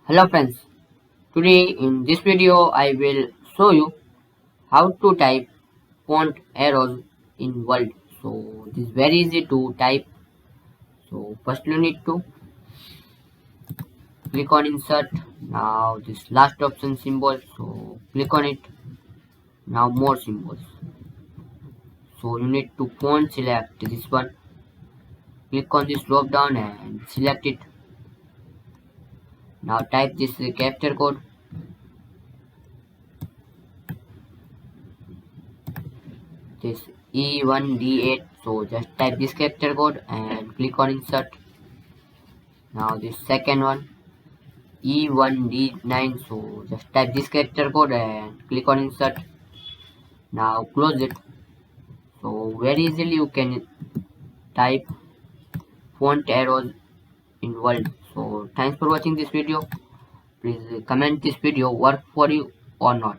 Hello friends, today in this video I will show you how to type font arrows in Word. So this is very easy to type. So first you need to click on insert. Now this last option symbol, so click on it. Now more symbols. So you need to font select this one. Click on this drop down and select it. Now type this character code. This E1D8. So just type this character code and click on insert. Now this second one E1D9, so just type this character code and click on insert. Now close it. So very easily you can type font arrows in Word. So thanks for watching this video. Please comment this video work for you or not.